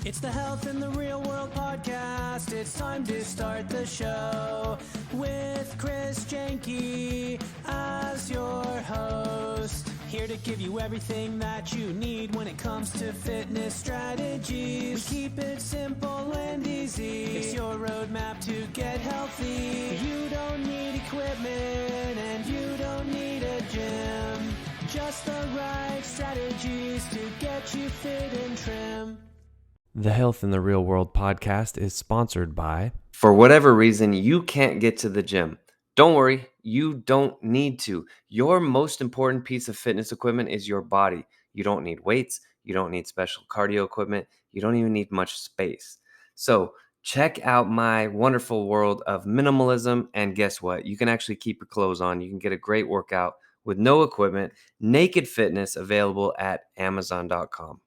It's the Health in the Real World podcast. It's time to start the show with Chris Janke as your host. Here to give you everything that you need when it comes to fitness strategies. We keep it simple and easy. It's your roadmap to get healthy. You don't need equipment and you don't need a gym. Just the right strategies to get you fit and trim. The Health in the Real World podcast is sponsored by... For whatever reason, you can't get to the gym. Don't worry, you don't need to. Your most important piece of fitness equipment is your body. You don't need weights. You don't need special cardio equipment. You don't even need much space. So check out my wonderful world of minimalism. And guess what? You can actually keep your clothes on. You can get a great workout with no equipment. Naked fitness available at Amazon.com.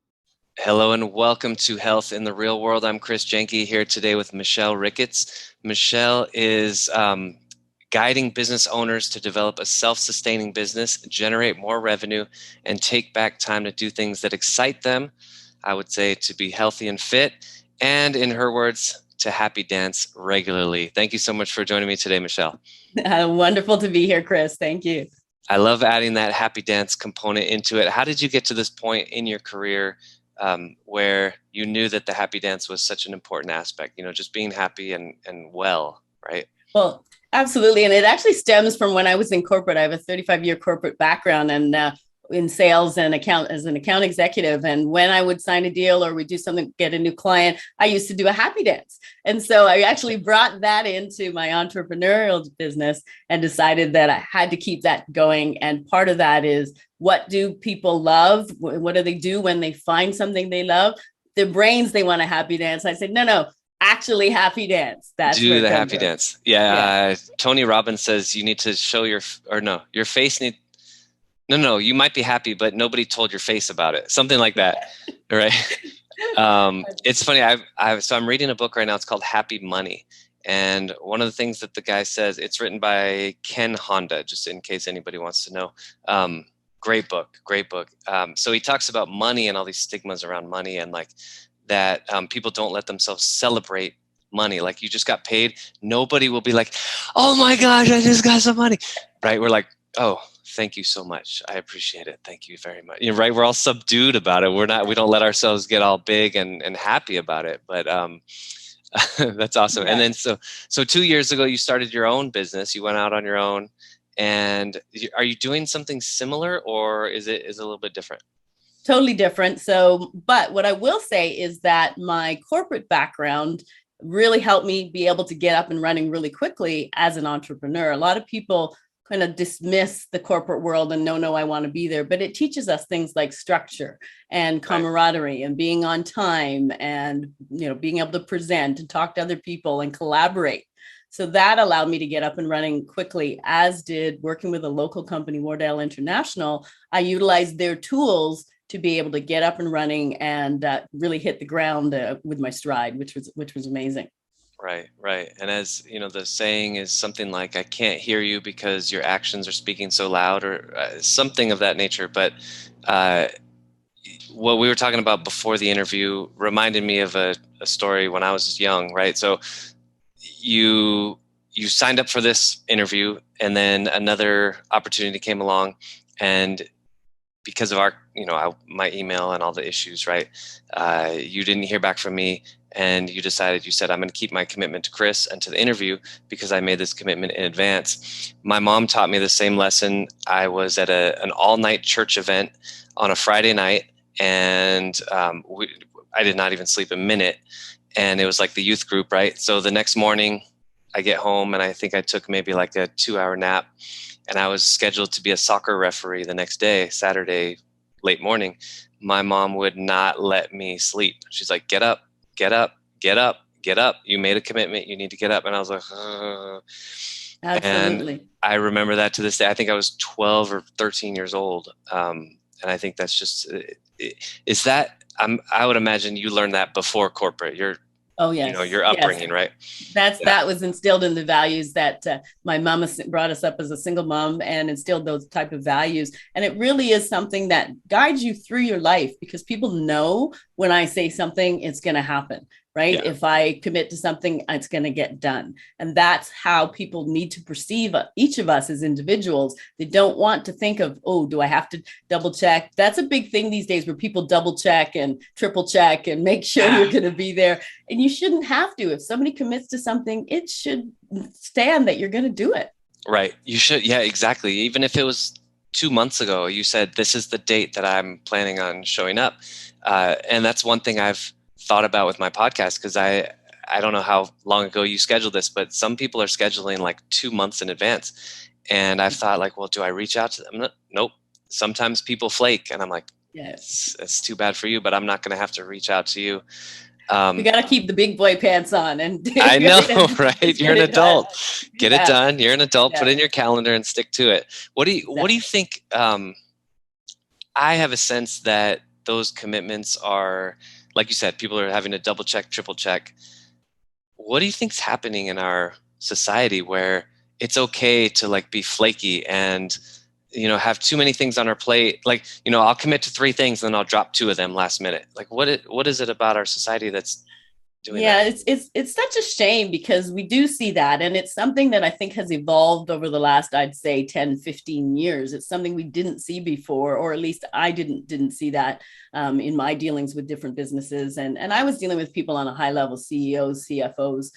Hello and welcome to Health in the Real World. I'm Chris Janke here today with Michelle Ricketts. Michelle is guiding business owners to develop a self-sustaining business, generate more revenue, and take back time to do things that excite them. I would say to be healthy and fit, and in her words, to happy dance regularly. Thank you so much for joining me today, Michelle. Wonderful to be here, Chris. Thank you. I love adding that happy dance component into it. How did you get to this point in your career where you knew that the happy dance was such an important aspect, just being happy and well, right? Well, absolutely. And it actually stems from when I was in corporate. I have a 35-year corporate background and in sales and as an account executive. And when I would sign a deal or we do something, get a new client, I used to do a happy dance. And so I actually brought that into my entrepreneurial business and decided that I had to keep that going. And part of that is, what do people love? What do they do when they find something they love? Their brains, they want a happy dance. I said, no, actually happy dance. That's do the happy dance. Yeah. Tony Robbins says you need to show your face need. No, you might be happy, but nobody told your face about it. Something like that. Right. It's funny. So I'm reading a book right now. It's called Happy Money. And one of the things that the guy says, it's written by Ken Honda, just in case anybody wants to know. Great book. So he talks about money and all these stigmas around money and like that people don't let themselves celebrate money. Like you just got paid. Nobody will be like, oh my gosh, I just got some money. Right. We're like, oh, thank you so much. I appreciate it. Thank you very much. Right. We're all subdued about it. We don't let ourselves get all big and happy about it. But that's awesome. Yeah. And then so 2 years ago, you started your own business. You went out on your own. And are you doing something similar or is it a little bit different? Totally different. So, but what I will say is that my corporate background really helped me be able to get up and running really quickly as an entrepreneur. A lot of people kind of dismiss the corporate world and no, I want to be there, but it teaches us things like structure and camaraderie and being on time and, being able to present and talk to other people and collaborate. So that allowed me to get up and running quickly, as did working with a local company, Wardell International. I utilized their tools to be able to get up and running and really hit the ground with my stride, which was amazing. Right. And as you know, the saying is something like, I can't hear you because your actions are speaking so loud or something of that nature. But what we were talking about before the interview reminded me of a story when I was young, right? So you signed up for this interview and then another opportunity came along, and because of my email and all the issues, right? You didn't hear back from me and you said, I'm going to keep my commitment to Chris and to the interview because I made this commitment in advance. My mom taught me the same lesson. I was at an all-night church event on a Friday night and I did not even sleep a minute. And it was like the youth group, right? So the next morning I get home and I think I took maybe like a 2-hour nap and I was scheduled to be a soccer referee the next day, Saturday, late morning. My mom would not let me sleep. She's like, get up. You made a commitment. You need to get up. And I was like, Absolutely. And I remember that to this day. I think I was 12 or 13 years old. And I think that's just, I would imagine you learned that before corporate. Oh, yes. Your Yes. upbringing, right? That was instilled in the values that my mom brought us up as a single mom and instilled those type of values. And it really is something that guides you through your life, because people know when I say something, it's going to happen, right? Yeah. If I commit to something, it's going to get done. And that's how people need to perceive each of us as individuals. They don't want to think of, oh, do I have to double check? That's a big thing these days, where people double check and triple check and make sure you're going to be there. And you shouldn't have to. If somebody commits to something, it should stand that you're going to do it. Right. You should. Yeah, exactly. Even if it was 2 months ago, you said, this is the date that I'm planning on showing up. And that's one thing I've thought about with my podcast, because I don't know how long ago you scheduled this, but some people are scheduling like 2 months in advance. And I've thought like, well, do I reach out to them? Nope. Sometimes people flake, and I'm like, yes, it's too bad for you, but I'm not going to have to reach out to you. You got to keep the big boy pants on. And I know, right? You're an adult. Get it done. You're an adult. Yeah. Put it in your calendar and stick to it. What do you think? I have a sense that those commitments are, like you said, people are having to double check, triple check. What do you think's happening in our society where it's okay to like be flaky and have too many things on our plate? Like, I'll commit to 3 things and then I'll drop 2 of them last minute. Like, what is it about our society that's doing that? It's such a shame, because we do see that. And it's something that I think has evolved over the last, I'd say 10, 15 years. It's something we didn't see before, or at least I didn't see that in my dealings with different businesses. And I was dealing with people on a high level, CEOs, CFOs.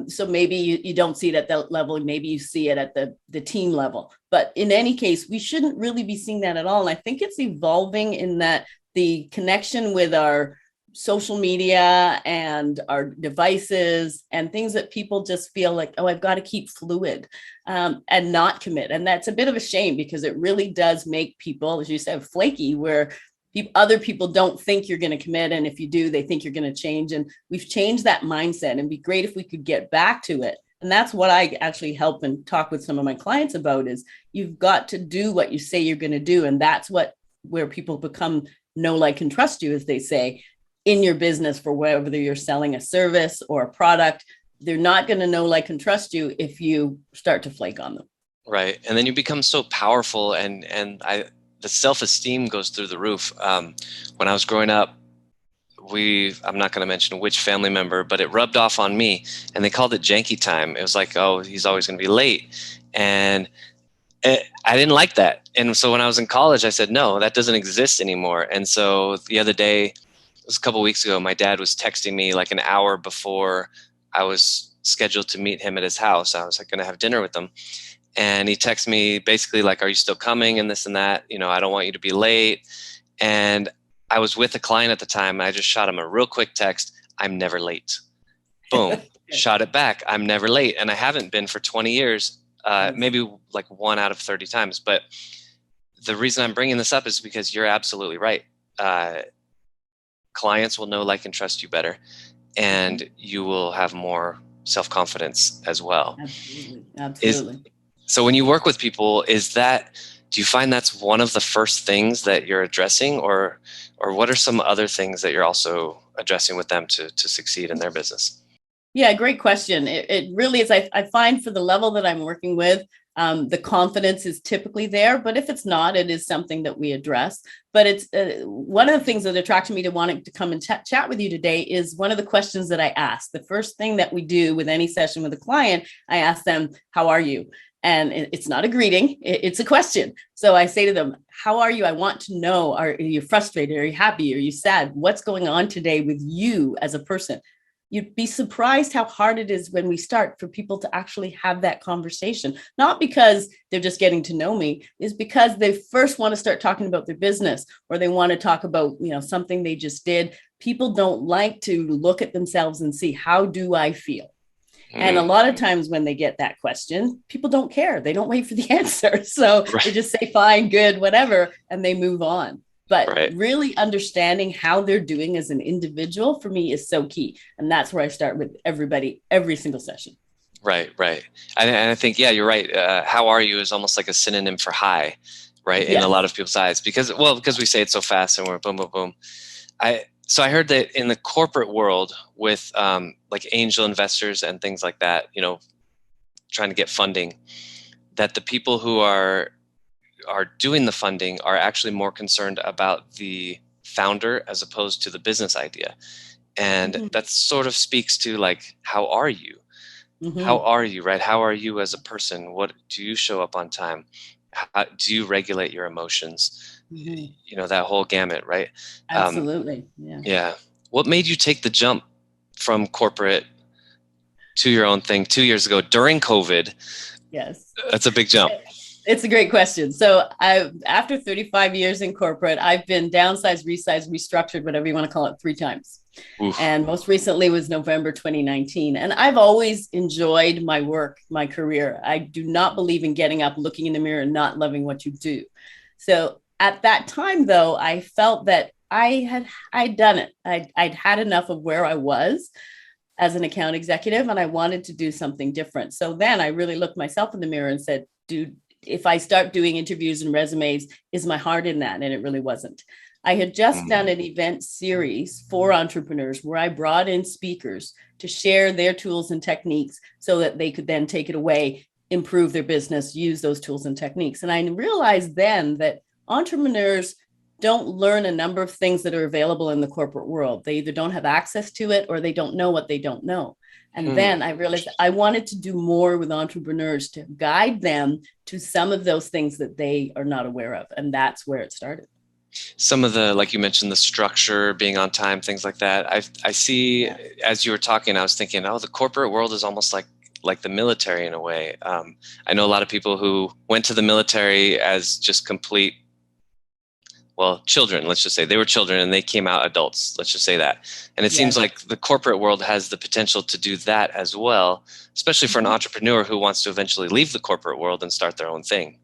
So maybe you don't see it at that level. Maybe you see it at the team level. But in any case, we shouldn't really be seeing that at all. And I think it's evolving in that the connection with our social media and our devices and things that people just feel like, oh, I've got to keep fluid and not commit. And that's a bit of a shame, because it really does make people, as you said, flaky, where other people don't think you're going to commit. And if you do, they think you're going to change. And we've changed that mindset, and it'd be great if we could get back to it. And that's what I actually help and talk with some of my clients about, is you've got to do what you say you're going to do. And that's where people become know, like, and trust you, as they say, in your business, for whether you're selling a service or a product. They're not going to know, like, and trust you if you start to flake on them. Right. And then you become so powerful, and the self-esteem goes through the roof. When I was growing up, I'm not going to mention which family member, but it rubbed off on me, and they called it Janke time. It was like, oh, he's always going to be late. And I didn't like that. And so when I was in college, I said, no, that doesn't exist anymore. And so the other day, it was a couple of weeks ago, my dad was texting me like an hour before I was scheduled to meet him at his house. I was like going to have dinner with him. And he texted me basically like, are you still coming? And this and that, I don't want you to be late. And I was with a client at the time. And I just shot him a real quick text. I'm never late. Boom. Shot it back. I'm never late. And I haven't been for 20 years, maybe like 1 out of 30 times. But the reason I'm bringing this up is because you're absolutely right. Clients will know, like, and trust you better, and you will have more self-confidence as well. Absolutely. So when you work with people, do you find that's one of the first things that you're addressing, or what are some other things that you're also addressing with them to succeed in their business? Yeah, great question. It really is. I find for the level that I'm working with, the confidence is typically there, but if it's not, it is something that we address. But it's one of the things that attracted me to wanting to come and chat with you today is one of the questions that I ask. The first thing that we do with any session with a client, I ask them, how are you? And it's not a greeting, it's a question. So I say to them, how are you? I want to know, are you frustrated? Are you happy? Are you sad? What's going on today with you as a person? You'd be surprised how hard it is when we start for people to actually have that conversation. Not because they're just getting to know me, is because they first want to start talking about their business, or they want to talk about, something they just did. People don't like to look at themselves and see, how do I feel? And a lot of times when they get that question, people don't care. They don't wait for the answer. So They just say, fine, good, whatever, and they move on. But really understanding how they're doing as an individual, for me, is so key. And that's where I start with everybody, every single session. Right. And I think, you're right. How are you is almost like a synonym for hi, right? Yes. In a lot of people's eyes, because we say it so fast and we're boom, boom, boom. So I heard that in the corporate world with like angel investors and things like that, trying to get funding, that the people who are doing the funding are actually more concerned about the founder as opposed to the business idea. And that sort of speaks to like, how are you? How are you, right? How are you as a person? What do you show up on time? How, do you regulate your emotions? That whole gamut, right? Absolutely. Yeah. What made you take the jump from corporate to your own thing 2 years ago during COVID? Yes. That's a big jump. It's a great question. So after 35 years in corporate, I've been downsized, resized, restructured, whatever you want to call it, 3 times. Oof. And most recently was November 2019. And I've always enjoyed my work, my career. I do not believe in getting up, looking in the mirror, and not loving what you do. So at that time, though, I felt that I'd done it. I'd had enough of where I was as an account executive, and I wanted to do something different. So then I really looked myself in the mirror and said, dude, if I start doing interviews and resumes, is my heart in that? And it really wasn't. I had just done an event series for entrepreneurs where I brought in speakers to share their tools and techniques so that they could then take it away, improve their business, use those tools and techniques. And I realized then that entrepreneurs don't learn a number of things that are available in the corporate world. They either don't have access to it or they don't know what they don't know. And then I realized I wanted to do more with entrepreneurs to guide them to some of those things that they are not aware of. And that's where it started. Some of the, like you mentioned, the structure, being on time, things like that. I see, as you were talking, I was thinking, the corporate world is almost like the military in a way. I know a lot of people who went to the military as just complete, children, let's just say. They were children and they came out adults, let's just say that. And it seems like the corporate world has the potential to do that as well, especially for an entrepreneur who wants to eventually leave the corporate world and start their own thing.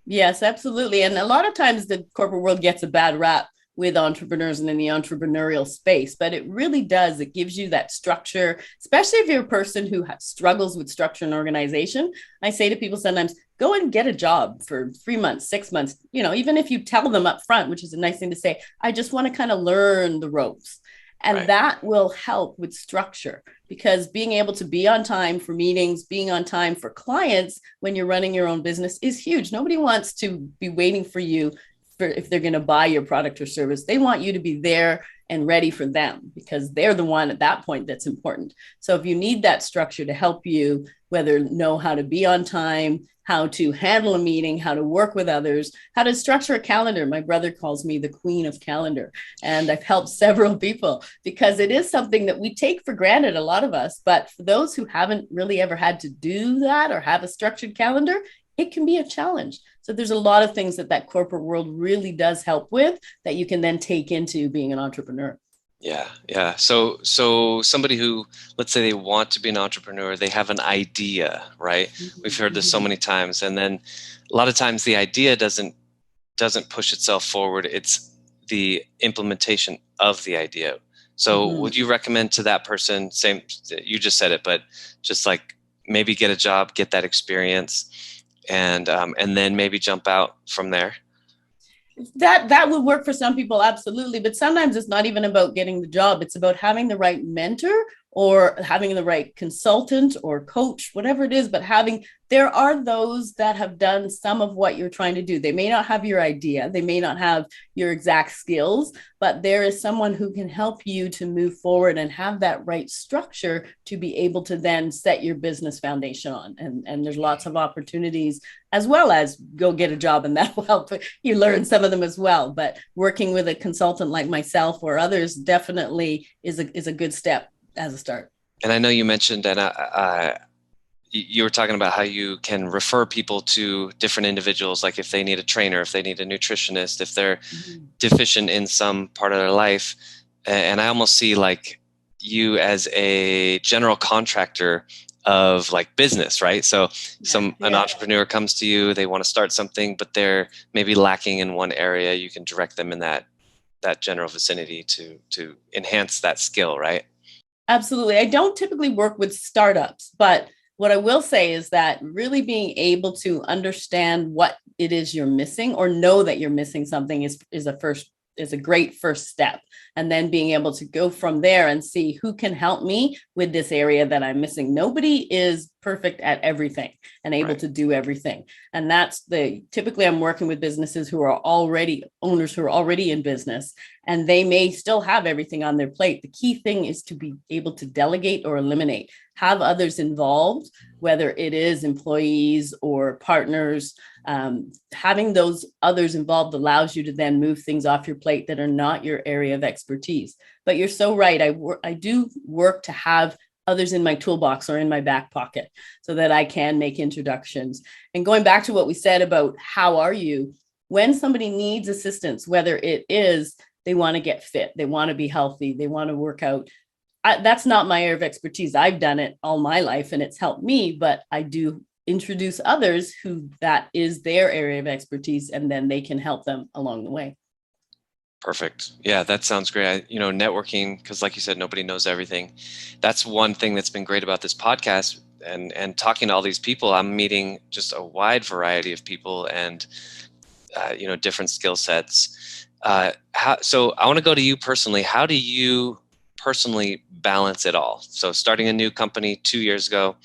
Yes, absolutely. And a lot of times the corporate world gets a bad rap with entrepreneurs and in the entrepreneurial space, but it really does. It gives you that structure, especially if you're a person who struggles with structure and organization. I say to people sometimes, go and get a job for 3 months, 6 months, even if you tell them up front, which is a nice thing to say, I just want to kind of learn the ropes. And that will help with structure, because being able to be on time for meetings, being on time for clients when you're running your own business is huge. Nobody wants to be waiting for you if they're going to buy your product or service. They want you to be there and ready for them, because they're the one at that point that's important. So if you need that structure to help you, whether know how to be on time, how to handle a meeting, how to work with others, how to structure a calendar. My brother calls me the queen of calendar, and I've helped several people because it is something that we take for granted, a lot of us. But for those who haven't really ever had to do that or have a structured calendar, it can be a challenge. So there's a lot of things that corporate world really does help with that you can then take into being an entrepreneur. Yeah. So somebody who, let's say they want to be an entrepreneur, they have an idea, right? We've heard this so many times. And then a lot of times the idea doesn't push itself forward. It's the implementation of the idea. So would you recommend to that person, same, you just said it, but just like maybe get a job, get that experience, and then maybe jump out from there? That would work for some people, absolutely. But sometimes it's not even about getting the job. It's about having the right mentor or having the right consultant or coach, whatever it is. But there are those that have done some of what you're trying to do. They may not have your idea. They may not have your exact skills, but there is someone who can help you to move forward and have that right structure to be able to then set your business foundation on. And there's lots of opportunities, as well as go get a job, and that will help you learn some of them as well. But working with a consultant like myself or others definitely is a good step as a start. And I know you mentioned, and you were talking about how you can refer people to different individuals, like if they need a trainer, if they need a nutritionist, if they're deficient in some part of their life. And I almost see like you as a general contractor of like business, right? So an entrepreneur comes to you, they want to start something, but they're maybe lacking in one area. You can direct them in that general vicinity to enhance that skill, right? Absolutely. I don't typically work with startups, but what I will say is that really being able to understand what it is you're missing or know that you're missing something is a great first step, and then being able to go from there and see who can help me with this area that I'm missing. Nobody is perfect at everything and able to do everything. And typically I'm working with businesses who are already owners who are already in business, and they may still have everything on their plate. The key thing is to be able to delegate or eliminate, have others involved, whether it is employees or partners. Having those others involved allows you to then move things off your plate that are not your area of expertise. But you're so right. I do work to have others in my toolbox or in my back pocket so that I can make introductions. And going back to what we said about how are you, when somebody needs assistance, whether it is they want to get fit, they want to be healthy, they want to work out. That's not my area of expertise. I've done it all my life and it's helped me, but I do introduce others who that is their area of expertise, and then they can help them along the way. Perfect. Yeah, that sounds great. Networking, because like you said, nobody knows everything. That's one thing that's been great about this podcast and talking to all these people. I'm meeting just a wide variety of people and, different skill sets. So I want to go to you personally. How do you personally balance it all? So starting a new company 2 years ago,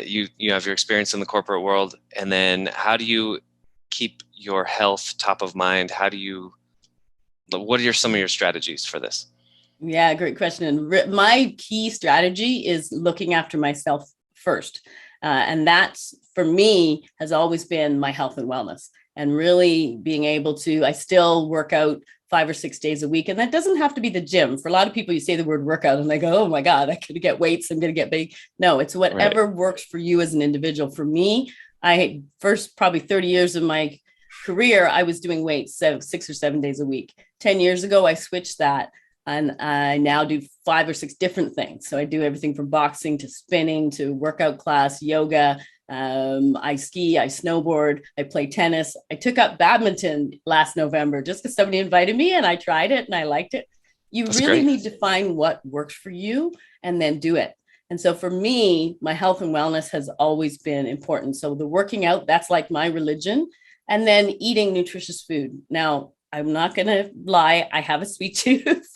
you have your experience in the corporate world, and then how do you keep your health top of mind? What are some of your strategies for this? Yeah, great question. And my key strategy is looking after myself first. And that's, for me, has always been my health and wellness, and really being able to, I still work out 5 or 6 days a week. And that doesn't have to be the gym. For a lot of people, you say the word workout and they go, oh my God, I'm going to get weights, I'm going to get big. No, it's whatever works for you as an individual. For me, I first probably 30 years of my career, I was doing weights 6 or 7 days a week. 10 years ago, I switched that, and I now do 5 or 6 different things. So I do everything from boxing to spinning to workout class, yoga. I ski, I snowboard, I play tennis. I took up badminton last November just because somebody invited me, and I tried it and I liked it. That's really great. Need to find what works for you and then do it. And so for me, my health and wellness has always been important. So the working out, that's like my religion. And then eating nutritious food. Now, I'm not going to lie, I have a sweet tooth,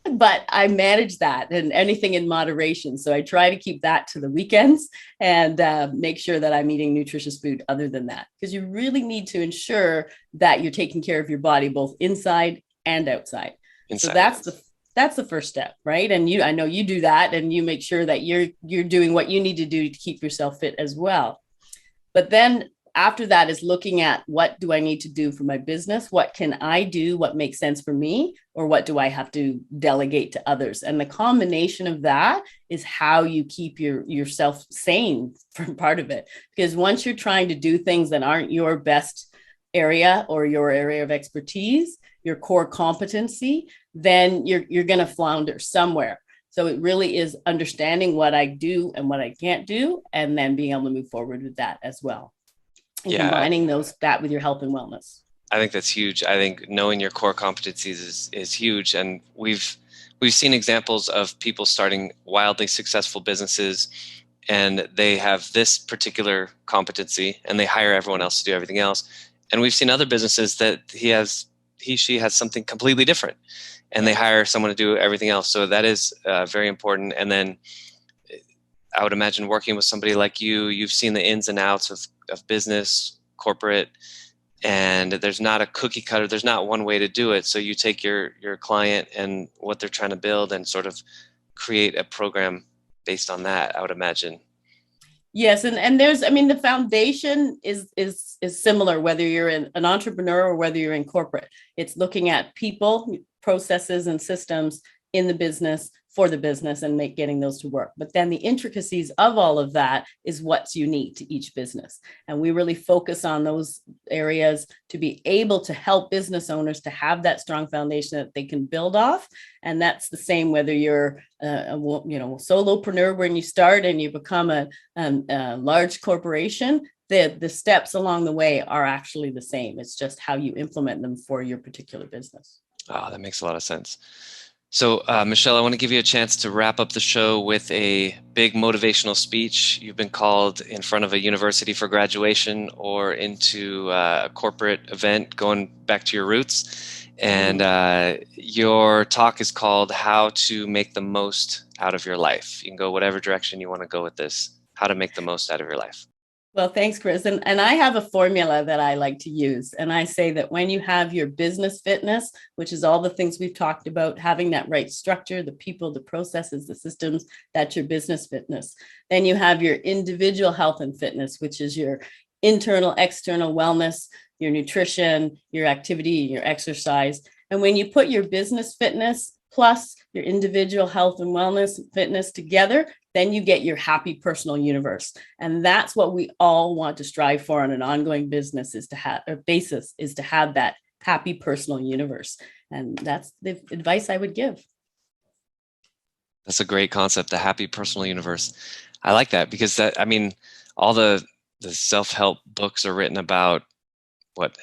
but I manage that, and anything in moderation. So I try to keep that to the weekends and make sure that I'm eating nutritious food other than that, because you really need to ensure that you're taking care of your body, both inside and outside. So that's the first step, right? And I know you do that, and you make sure that you're doing what you need to do to keep yourself fit as well. But then after that is looking at, what do I need to do for my business? What can I do? What makes sense for me? Or what do I have to delegate to others? And the combination of that is how you keep yourself sane for part of it. Because once you're trying to do things that aren't your best area or your area of expertise, your core competency, then you're going to flounder somewhere. So it really is understanding what I do and what I can't do, and then being able to move forward with that as well. And combining that with your health and wellness. I think that's huge. I think knowing your core competencies is huge. And we've seen examples of people starting wildly successful businesses, and they have this particular competency and they hire everyone else to do everything else. And we've seen other businesses that she has something completely different, and they hire someone to do everything else. So that is very important. And then I would imagine working with somebody like you've seen the ins and outs of business, corporate, and there's not a cookie cutter. There's not one way to do it. So you take your client and what they're trying to build and sort of create a program based on that, I would imagine. Yes. And there's, the foundation is similar, whether you're an entrepreneur or whether you're in corporate. It's looking at people, processes, and systems in the business, for the business, and getting those to work. But then the intricacies of all of that is what's unique to each business. And we really focus on those areas to be able to help business owners to have that strong foundation that they can build off. And that's the same whether you're a solopreneur when you start and you become a large corporation. The steps along the way are actually the same. It's just how you implement them for your particular business. Oh, that makes a lot of sense. So, Michelle, I want to give you a chance to wrap up the show with a big motivational speech. You've been called in front of a university for graduation or into a corporate event, going back to your roots. And your talk is called How to Make the Most Out of Your Life. You can go whatever direction you want to go with this, how to make the most out of your life. Well, thanks, Chris. And I have a formula that I like to use. And I say that when you have your business fitness, which is all the things we've talked about, having that right structure, the people, the processes, the systems, that's your business fitness. Then you have your individual health and fitness, which is your internal, external wellness, your nutrition, your activity, your exercise. And when you put your business fitness plus your individual health and wellness fitness together, then you get your happy personal universe. And that's what we all want to strive for on an ongoing business is to have a basis is to have that happy personal universe. And that's the advice I would give. That's a great concept, the happy personal universe. I like that because all the self-help books are written about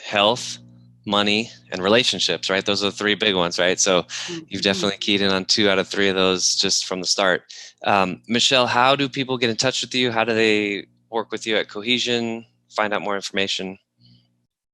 health, money, and relationships, right? Those are the three big ones, right? So you've definitely keyed in on 2 out of 3 of those just from the start. Michelle, how do people get in touch with you? How do they work with you at Cohesion? Find out more information?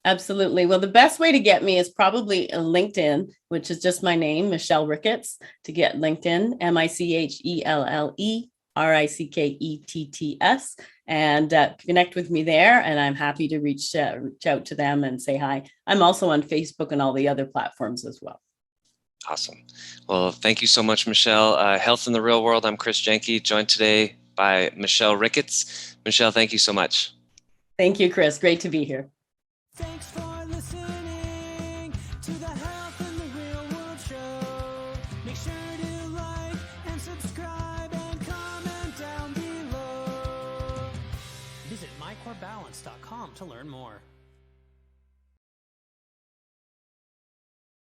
Absolutely. Well, the best way to get me is probably LinkedIn, which is just my name, Michelle Ricketts, to get LinkedIn, MICHELLERICKETTS, and connect with me there. And I'm happy to reach out to them and say hi. I'm also on Facebook and all the other platforms as well. Awesome. Well, thank you so much, Michelle. Health in the Real World. I'm Chris Janke, joined today by Michelle Ricketts. Michelle, thank you so much. Thank you, Chris. Great to be here. Thanks for listening to the Health in the Real World show. Make sure to like and subscribe and comment down below. Visit mycorebalance.com to learn more.